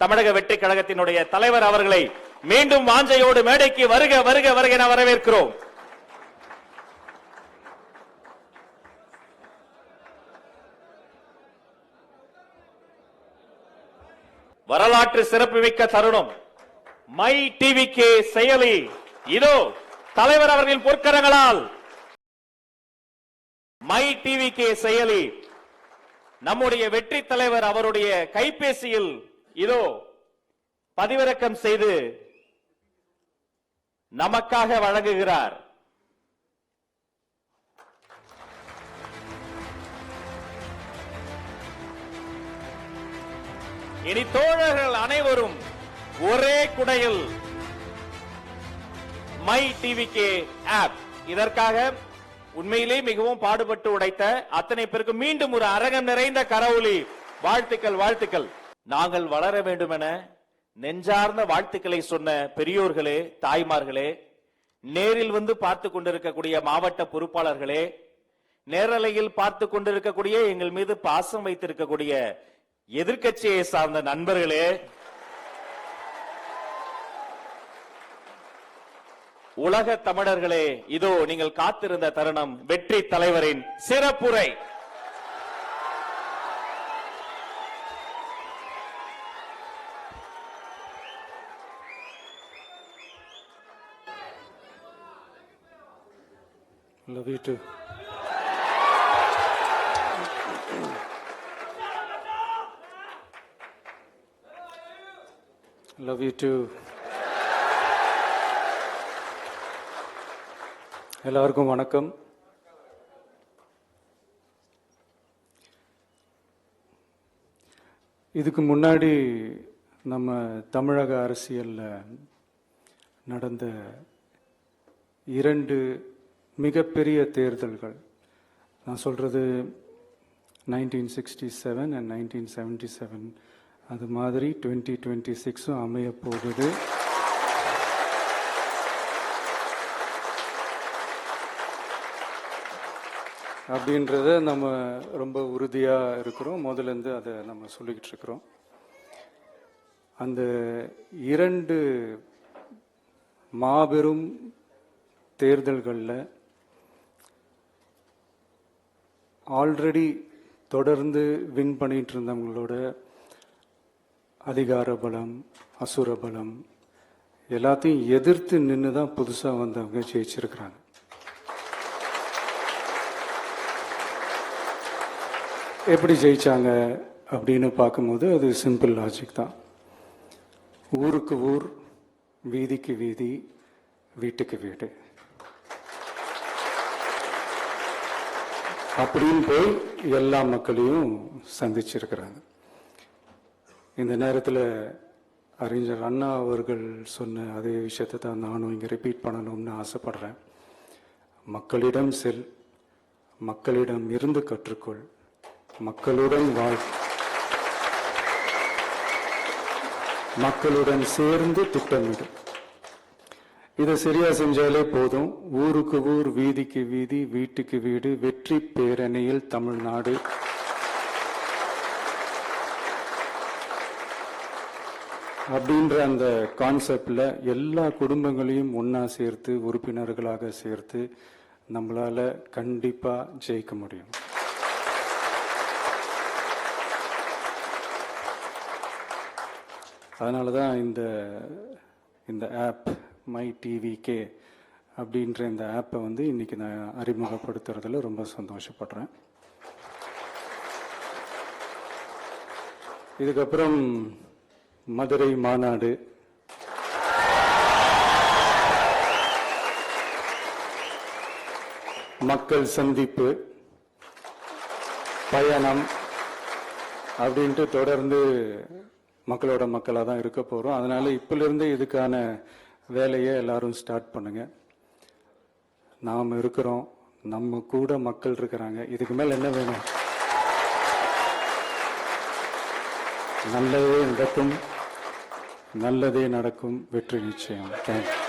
தமிழக வெற்றி கழகத்தினுடைய தலைவர் அவர்களை மீண்டும் வாஞ்சையோடு மேடைக்கு வருக வருக வருக என வரவேற்கிறோம். வரலாற்று சிறப்புமிக்க தருணம். மை டிவிகே செயலி இதோ தலைவர் அவர்களின் பொற்கரங்களால் மை டிவிகே செயலி நம்முடைய வெற்றி தலைவர் அவருடைய கைபேசியில் இதோ பதிவிறக்கம் செய்து நமக்காக வழங்குகிறார். இனி தோழர்கள் அனைவரும் ஒரே குடையில் மை டிவிகே ஆப். இதற்காக உண்மையிலே மிகவும் பாடுபட்டு உடைத்த அத்தனை பேருக்கு மீண்டும் ஒரு அரங்கம் நிறைந்த கரவொலி வாழ்த்துக்கள் வாழ்த்துக்கள். நாங்கள் வளர வேண்டும் என நெஞ்சார்ந்த வாழ்த்துக்களை சொன்ன பெரியோர்களே, தாய்மார்களே, நேரில் வந்து பார்த்து கொண்டிருக்கக்கூடிய மாவட்ட பொறுப்பாளர்களே, நேரலையில் பார்த்து கொண்டிருக்கக்கூடிய எங்கள் மீது பாசம் வைத்திருக்கக்கூடிய எதிர்க்கட்சியை சார்ந்த நண்பர்களே, உலக தமிழர்களே, இதோ நீங்கள் காத்திருந்த தருணம். வெற்றி தலைவரின் சிறப்புரை. Love you too. Love you too. எல்லாருக்கும் வணக்கம். இதுக்கு முன்னாடி நம்ம தமிழக அரசியல்ல நடந்த 2 மிகப்பெரிய தேர்தல்கள், நான் சொல்றது 1967 and 1977, அது மாதிரி 2026 அமைய போகுது. அப்படின்றத நம்ம ரொம்ப உறுதியா இருக்கிறோம். முதல்ல இருந்து அதை நம்ம சொல்லிக்கிட்டு இருக்கிறோம். அந்த 2 மாபெரும் தேர்தல்களில் ஆல்ரெடி தொடர்ந்து வின் பண்ணிட்டு இருந்தவங்களோட அதிகார பலம், அசுர பலம் எல்லாத்தையும் எதிர்த்து நின்று தான் புதுசா வந்தவங்க ஜெயிச்சிருக்கிறாங்க. எப்படி ஜெயிச்சாங்க அப்படின்னு பார்க்கும்போது அது சிம்பிள் லாஜிக் தான். ஊருக்கு ஊர், வீதிக்கு வீதி, வீட்டுக்கு வீடு அப்படின்னு போய் எல்லா மக்களையும் சந்திச்சிருக்கிறாங்க. இந்த நேரத்தில் அறிஞர் அண்ணா அவர்கள் சொன்ன அதே விஷயத்தை தான் நானும் இங்கே ரிப்பீட் பண்ணணும்னு ஆசைப்படுறேன். மக்களிடம் செல், மக்களிடம் இருந்து கற்றுக்கொள், மக்களுடன் வாழ், மக்களுடன் சேர்ந்து திட்டமிடு. இதை சரியா செஞ்சாலே போதும். ஊருக்கு ஊர், வீதிக்கு வீதி, வீட்டுக்கு வீடு, வெற்றி பேரணியில் தமிழ்நாடு. அப்படின்ற அந்த கான்செப்ட்ல எல்லா குடும்பங்களையும் ஒன்னா சேர்த்து, உறுப்பினர்களாக சேர்த்து நம்மளால கண்டிப்பா ஜெயிக்க முடியும். அதனாலதான் இந்த ஆப் மை டிவிகே அப்படின்ற இந்த ஆப்பை வந்து இன்னைக்கு நான் அறிமுகப்படுத்துறதுல ரொம்ப சந்தோஷப்படுறேன். இதுக்கப்புறம் மதுரை மாநாடு, மக்கள் சந்திப்பு, பயணம் அப்படின்ட்டு தொடர்ந்து மக்களோட மக்களாக தான் இருக்க போறோம். அதனால இப்பிலிருந்து இதுக்கான வேலையை எல்லாரும் ஸ்டார்ட் பண்ணுங்க. நாம் இருக்கிறோம், நம்ம கூட மக்கள் இருக்கிறாங்க. இதுக்கு மேல என்ன வேணும்? நல்லதே நடக்கும், நல்லதே நடக்கும், வெற்றி நிச்சயம். தேங்க்யூ.